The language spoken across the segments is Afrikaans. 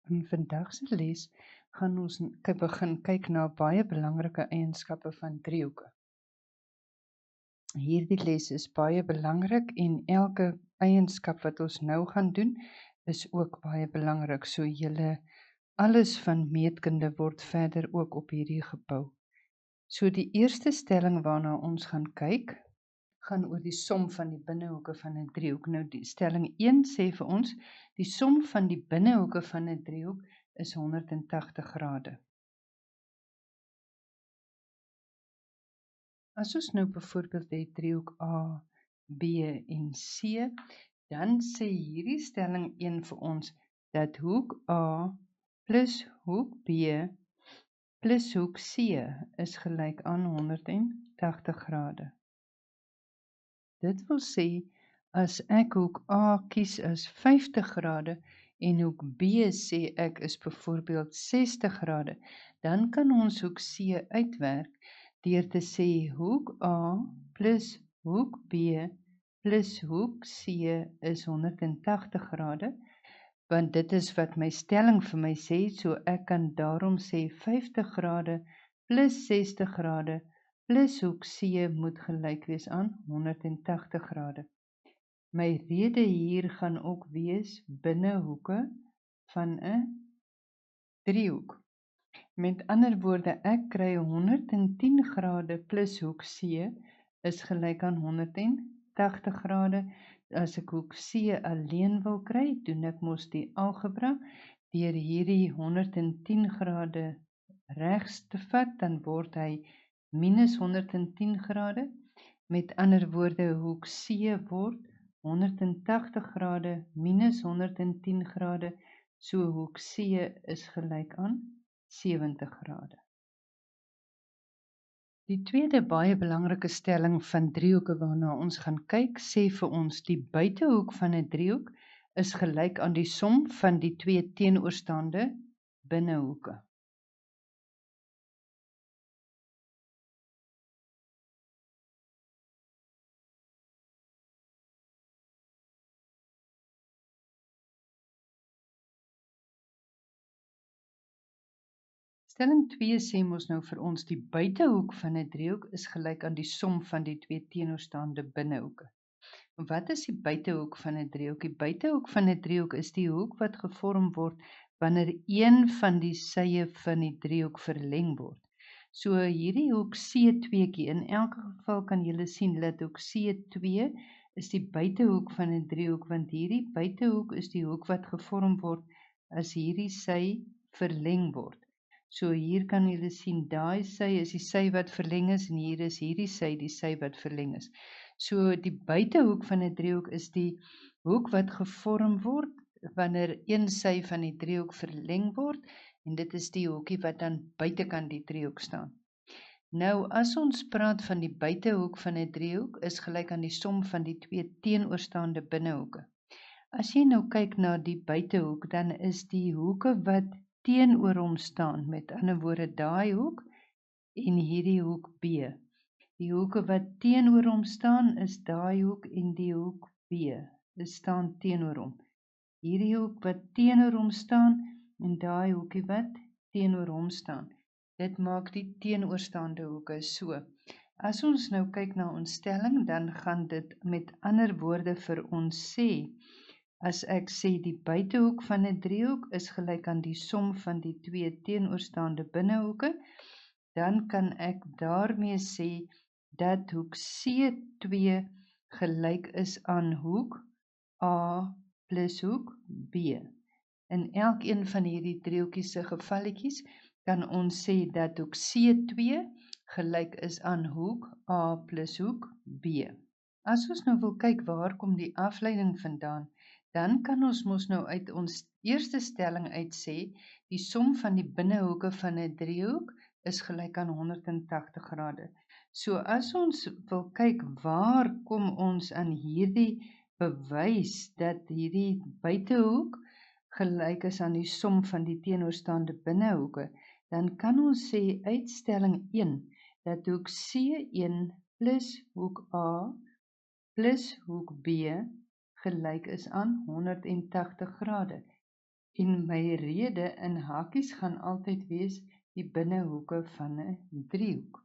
In vandag se les gaan ons begin kyk na baie belangrike eienskappe van driehoeke. Hierdie les is baie belangrik en elke eienskap wat ons nou gaan doen, is ook baie belangrik. So alles van meetkunde word verder ook op hierdie gebou. So die eerste stelling waarna ons gaan kyk, gaan oor die som van die binnehoeke van 'n driehoek. Nou die stelling 1 sê vir ons, die som van die binnehoeke van 'n driehoek is 180 grade. As ons nou byvoorbeeld die driehoek A, B en C, dan sê hierdie stelling 1 vir ons dat hoek A plus hoek B plus hoek C is gelyk aan 180 grade. Dit wil sê, as ek hoek A kies as 50 grade en hoek B sê ek is byvoorbeeld 60 grade, dan kan ons hoek C uitwerk deur te sê hoek A plus hoek B plus hoek C is 180 grade, want dit is wat my stelling vir my sê, so ek kan daarom sê 50 grade plus 60 grade plus hoek C moet gelyk wees aan 180 grade. My rede hier gaan ook wees binnehoeke van 'n driehoek. Met ander woorde, ek kry 110 grade plus hoek C is gelyk aan 180 grade. As ek hoek C alleen wil kry, doen ek mos die algebra deur hierdie 110 grade regs te vat, dan word hy minus 110 grade. Met ander woorde, hoek C word 180 grade minus 110 grade, so hoek C is gelyk aan 70 grade. Die tweede baie belangrike stelling van driehoeke waarna ons gaan kyk, sê vir ons die buitehoek van 'n driehoek is gelyk aan die som van die twee teenoorstaande binnehoeke. Stelling 2 sê mos nou vir ons die buitehoek van 'n driehoek is gelyk aan die som van die twee teenoorstaande binnehoeke. Wat is die buitehoek van 'n driehoek? Die buitehoek van 'n driehoek is die hoek wat gevorm word wanneer een van die sye van die driehoek verleng word. So hierdie hoek C2, in elke geval kan julle sien dat hoek C2 is die buitehoek van 'n driehoek, want hierdie buitehoek is die hoek wat gevorm word as hierdie sy verleng word. So hier kan julle sien, daai sy is die sy wat verleng is en hier is hierdie sy die sy wat verleng is. So die buitehoek van 'n driehoek is die hoek wat gevorm word wanneer een sy van die driehoek verleng word, en dit is die hoekie wat dan buitekant die driehoek staan. Nou as ons praat van die buitehoek van 'n driehoek is gelyk aan die som van die twee teenoorstaande binnehoeke. As jy nou kyk na die buitehoek, dan is die hoeke wat teenoor hom staan, met ander woorde daai hoek en hierdie hoek B. Die hoeke wat teenoor hom staan is daai hoek en die hoek B. Dit staan teenoor hom. Hierdie hoek wat teenoor hom staan en daai hoekie wat teenoor hom staan. Dit maak die teenoorstaande hoeke so. As ons nou kyk na ons stelling, dan gaan dit met ander woorde vir ons sê, as ek sê die buitehoek van 'n driehoek is gelyk aan die som van die twee teenoorstaande binnehoeke, dan kan ek daarmee sê dat hoek C2 gelyk is aan hoek A plus hoek B. In elkeen van hierdie driehoekies se gevalletjies kan ons sê dat hoek C2 gelyk is aan hoek A plus hoek B. As ons nou wil kyk waar kom die afleiding vandaan, dan kan ons mos nou uit ons eerste stelling uit sê, die som van die binnehoeke van 'n driehoek is gelyk aan 180 grade. So as ons wil kyk waar kom ons aan hierdie bewys dat hierdie buitehoek gelyk is aan die som van die teenoorstaande binnehoeke, dan kan ons sê uit stelling 1 dat hoek C1 plus hoek A plus hoek B gelyk is aan 180 grade. En my rede in hakies gaan altyd wees die binnehoeke van 'n driehoek.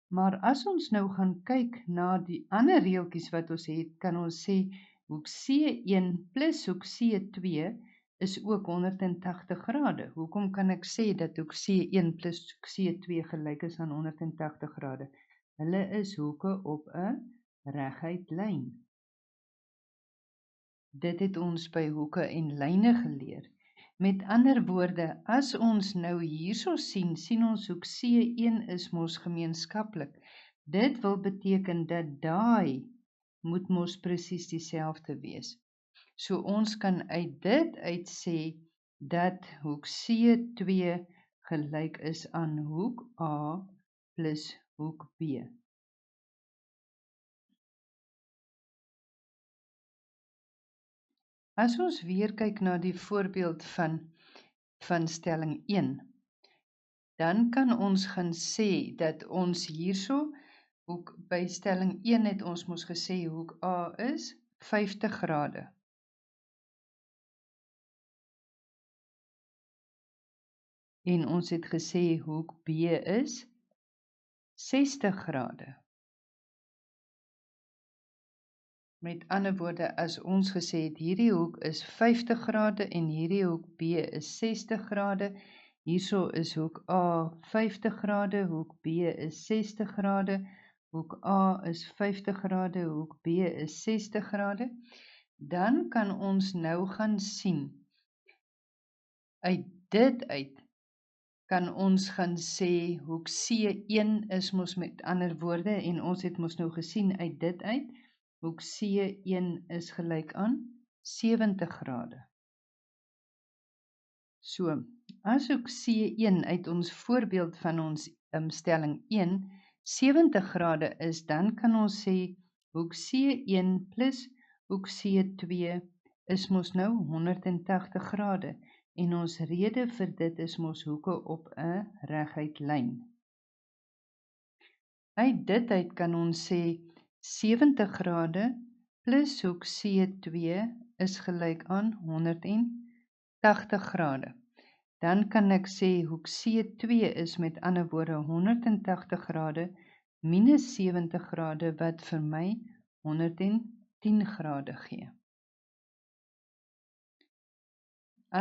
Maar as ons nou gaan kyk na die ander reeltjies wat ons het, kan ons sê hoek C1 plus hoek C2 is ook 180 grade. Hoekom kan ek sê dat hoek C1 plus hoek C2 gelyk is aan 180 grade? Hulle is hoeke op 'n reguit lyn. Dit het ons by hoeke en lyne geleer. Met ander woorde, as ons nou hierso sien ons hoek C1 is mos gemeenskaplik. Dit wil beteken dat daai moet mos presies dieselfde wees. So ons kan uit dit uit sê dat hoek C2 gelyk is aan hoek A plus hoek B. As ons weer kyk na die voorbeeld van stelling 1, dan kan ons gaan sê dat ons hierso hoek by stelling 1 het ons mos gesê hoek A is 50 grade. En ons het gesê hoek B is 60 grade. Met ander woorde, as ons gesê het hierdie hoek is 50 grade en hierdie hoek B is 60 grade, hierso is hoek A 50 grade, hoek B is 60 grade, hoek A is 50 grade, hoek B is 60 grade, dan kan ons nou gaan sien, uit dit uit, kan ons gaan sê hoek C1 is mos met ander woorde, en ons het mos nou gesien uit dit uit, hoek C1 is gelyk aan 70 grade. So, as hoek C1 uit ons voorbeeld van ons stelling 1 70 grade is, dan kan ons sê hoek C1 plus hoek C2 is mos nou 180 grade. En ons rede vir dit is mos hoeke op 'n reguit lyn. Uit dit uit kan ons sê 70 grade plus hoek C2 is gelyk aan 180 grade. Dan kan ek sê hoek C2 is met ander woorde 180 grade minus 70 grade wat vir my 110 grade gee.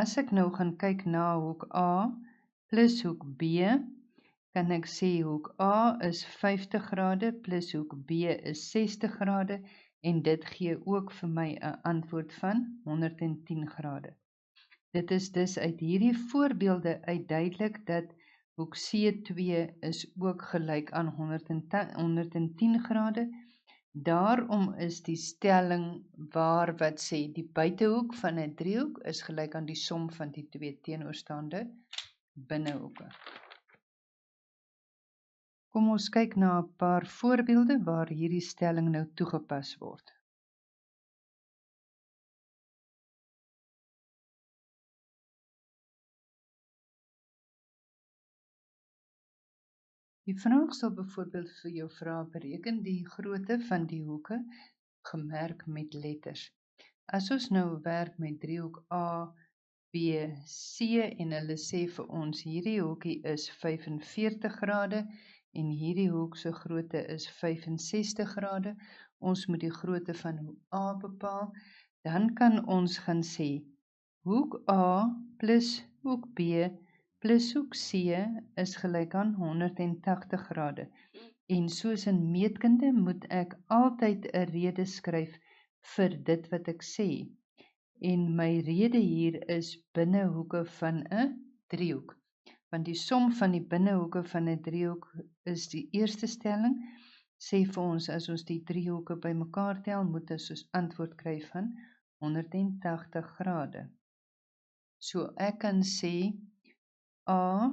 As ek nou gaan kyk na hoek A plus hoek B, kan ek sê hoek A is 50 grade plus hoek B is 60 grade en dit gee ook vir my 'n antwoord van 110 grade. Dit is dus uit hierdie voorbeelde uitduidelik dat hoek C2 is ook gelyk aan 110 grade. Daarom is die stelling waar wat sê die buitehoek van 'n driehoek is gelyk aan die som van die twee teenoorstaande binnehoeke. Kom ons kyk na 'n paar voorbeelde waar hierdie stelling nou toegepas word. Die vraag sal byvoorbeeld vir jou vra, bereken die grootte van die hoeke gemerk met letters. As ons nou werk met driehoek A, B, C en hulle sê vir ons hierdie hoekie is 45 grade en hierdie hoek se grootte is 65 grade, ons moet die grootte van hoek A bepaal, dan kan ons gaan sê hoek A plus hoek B plus hoek C is gelyk aan 180 grade. En soos in meetkunde moet ek altyd 'n rede skryf vir dit wat ek sê. En my rede hier is binnehoeke van 'n driehoek. Want die som van die binnehoeke van 'n driehoek is die eerste stelling. Sê vir ons as ons die driehoeke bymekaar tel, moet ons soos antwoord kry van 180 grade. So ek kan sê A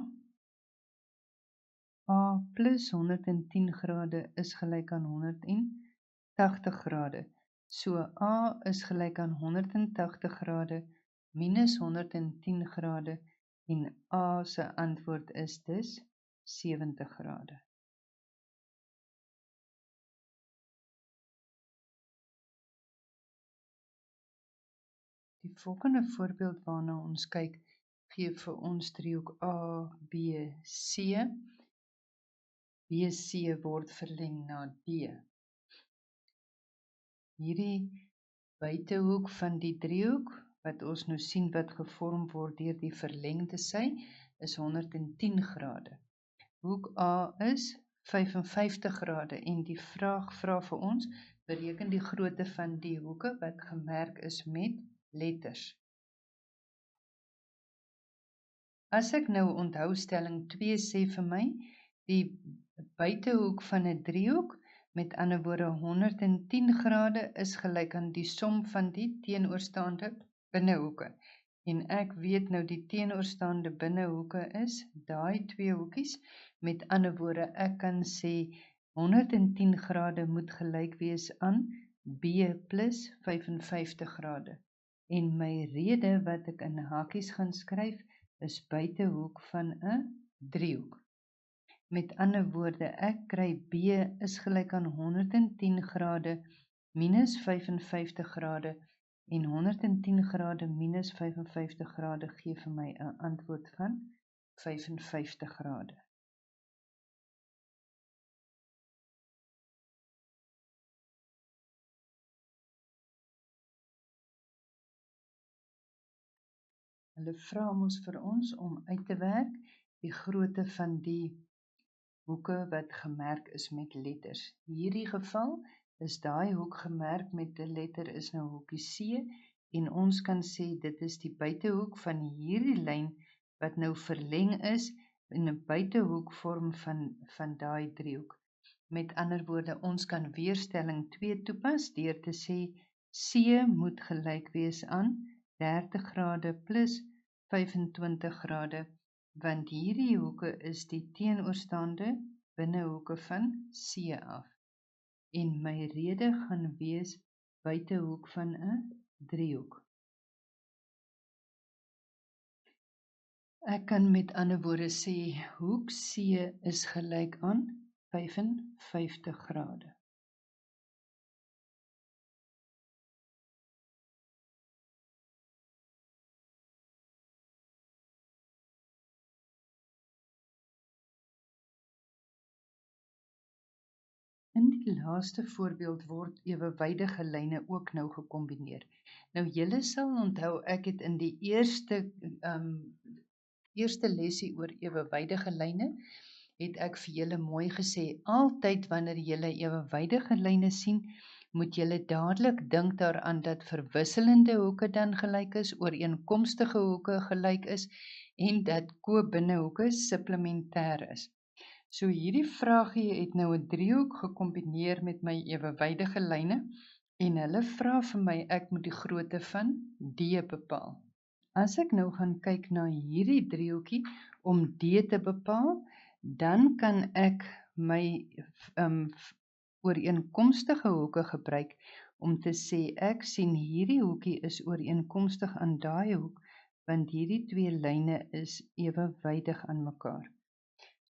plus 110 grade is gelyk aan 180 grade. So A is gelyk aan 180 grade minus 110 grade en A se antwoord is dus 70 grade. volgende voorbeeld waarna ons kyk, gee vir ons driehoek ABC. BC word verleng na D. Hierdie buitehoek van die driehoek, wat ons nou sien wat gevorm word deur die verlengde sy, is 110 grade. Hoek A is 55 grade en die vraag vra vir ons, bereken die grootte van die hoeke wat gemerk is met letters. As ek nou onthou stelling 2 sê vir my, die buitehoek van 'n driehoek, met ander woorde 110 grade, is gelyk aan die som van die teenoorstaande binnehoeke. En ek weet nou die teenoorstaande binnehoeke is daai twee hoekies. Met ander woorde, ek kan sê 110 grade moet gelyk wees aan B plus 55 grade. En my rede wat ek in hakies gaan skryf, is buitehoek van 'n driehoek. Met ander woorde, ek kry B is gelyk aan 110 grade minus 55 grade en 110 grade minus 55 grade gee vir my 'n antwoord van 55 grade. Hulle vra ons vir ons om uit te werk die grootte van die hoeke wat gemerk is met letters. Hierdie geval is daai hoek gemerk met 'n letter is nou hoekie C en ons kan sê dit is die buitehoek van hierdie lyn wat nou verleng is in 'n buitehoek vorm van daai driehoek. Met ander woorde, ons kan weer stelling 2 toepas deur te sê C moet gelyk wees aan 30 grade plus 25 grade, want hierdie hoeke is die teenoorstaande binnehoeke van C af. En my rede gaan wees buitehoek van 'n driehoek. Ek kan met ander woorde sê hoek C is gelyk aan 55 grade. In die laaste voorbeeld word ewewydige lyne ook nou gekombineer. Nou julle sal onthou ek het in die eerste lesie oor ewewydige lyne het ek vir julle mooi gesê, altyd wanneer julle ewewydige lyne sien, moet julle dadelik dink daaraan dat verwisselende hoeke dan gelyk is, ooreenkomstige hoeke gelyk is en dat ko-binnehoeke supplementêr is. So hierdie vraagie het nou 'n driehoek gekombineer met my ewewydige lyne en hulle vra vir my ek moet die grootte van D bepaal. As ek nou gaan kyk na hierdie driehoekie om D te bepaal, dan kan ek my ooreenkomstige hoeke gebruik om te sê ek sien hierdie hoekie is ooreenkomstig aan daai hoek, want hierdie twee lyne is ewewydig aan mekaar.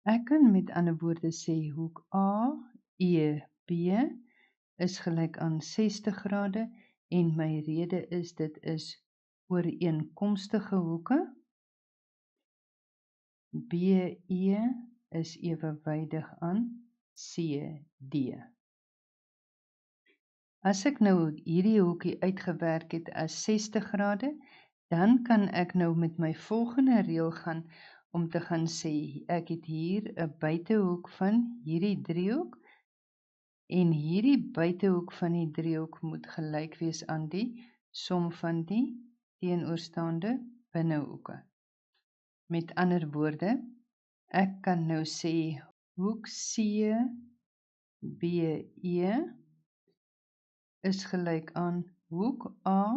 Ek kan met ander woorde sê hoek AEB is gelyk aan 60 grade en my rede is dit is ooreenkomstige hoeke. BE is ewewydig aan CD. As ek nou hierdie hoekie uitgewerk het as 60 grade, dan kan ek nou met my volgende reël gaan om te gaan sê ek het hier 'n buitehoek van hierdie driehoek en hierdie buitehoek van die driehoek moet gelyk wees aan die som van die teenoorstaande binnehoeke. Met ander woorde, ek kan nou sê hoek CBE is gelyk aan hoek A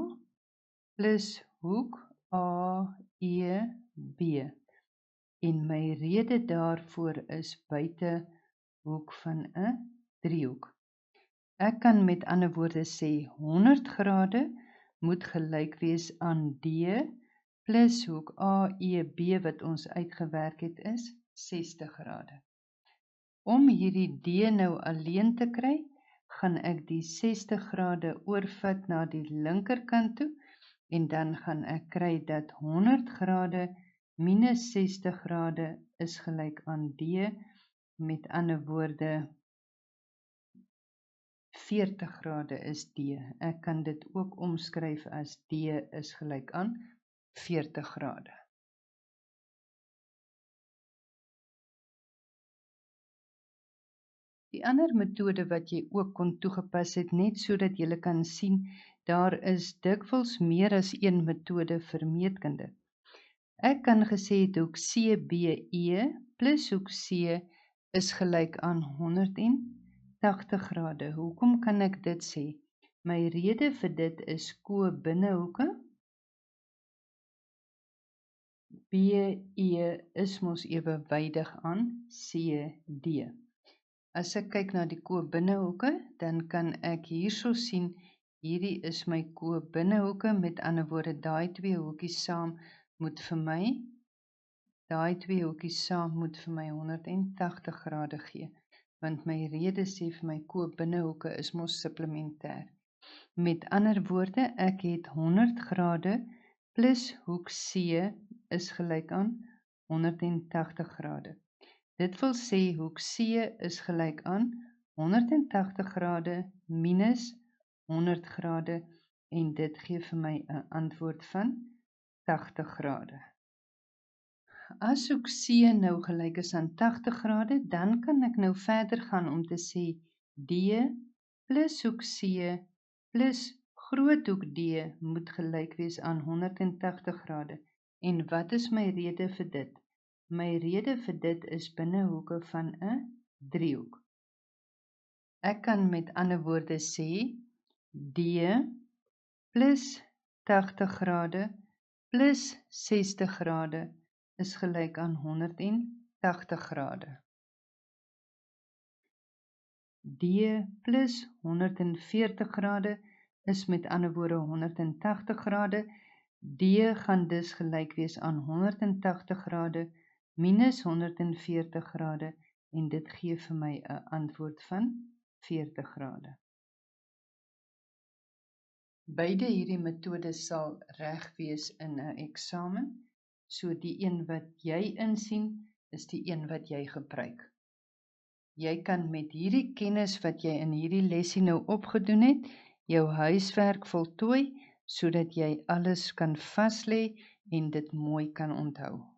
plus hoek AEB. En my rede daarvoor is buitehoek van 'n driehoek. Ek kan met ander woorde sê 100 grade moet gelyk wees aan D plus hoek AEB wat ons uitgewerk het is 60 grade. Om hierdie D nou alleen te kry, gaan ek die 60 grade oorvat na die linkerkant toe en dan gaan ek kry dat 100 grade minus 60 grade is gelyk aan D, met ander woorde 40 grade is D. Ek kan dit ook omskryf as D is gelyk aan 40 grade. Die ander metode wat jy ook kon toegepas het, net sodat jy kan sien, daar is dikwels meer as een metode vir meetkunde. Ek kan gesê het hoek CBE plus hoek C is gelyk aan 180 grade. Hoekom kan ek dit sê? My rede vir dit is ko-binnehoeke. BE is mos ewewydig aan CD. As ek kyk na die ko-binnehoeke, dan kan ek hierso sien, hierdie is my ko-binnehoeke, met ander woorde, daai twee hoekies saam moet vir my 180 grade gee, want my rede sê vir my ko-binnehoeke is mos supplementêr. Met ander woorde, ek het 100 grade plus hoek C is gelyk aan 180 grade. Dit wil sê hoek C is gelyk aan 180 grade minus 100 grade en dit gee vir my 'n antwoord van 80 grade. As hoek C nou gelyk is aan 80 grade, dan kan ek nou verder gaan om te sê D plus hoek C plus groothoek D moet gelyk wees aan 180 grade. En wat is my rede vir dit? My rede vir dit is binnehoeke van 'n driehoek. Ek kan met ander woorde sê D plus 80 grade plus 60 grade is gelyk aan 180 grade. D plus 140 grade is met ander woorde 180 grade. D gaan dus gelyk wees aan 180 grade minus 140 grade en dit gee vir my 'n antwoord van 40 grade. Beide hierdie metodes sal reg wees in 'n eksamen, so die een wat jy insien is die een wat jy gebruik. Jy kan met hierdie kennis wat jy in hierdie lesie nou opgedoen het, jou huiswerk voltooi, sodat jy alles kan vaslê en dit mooi kan onthou.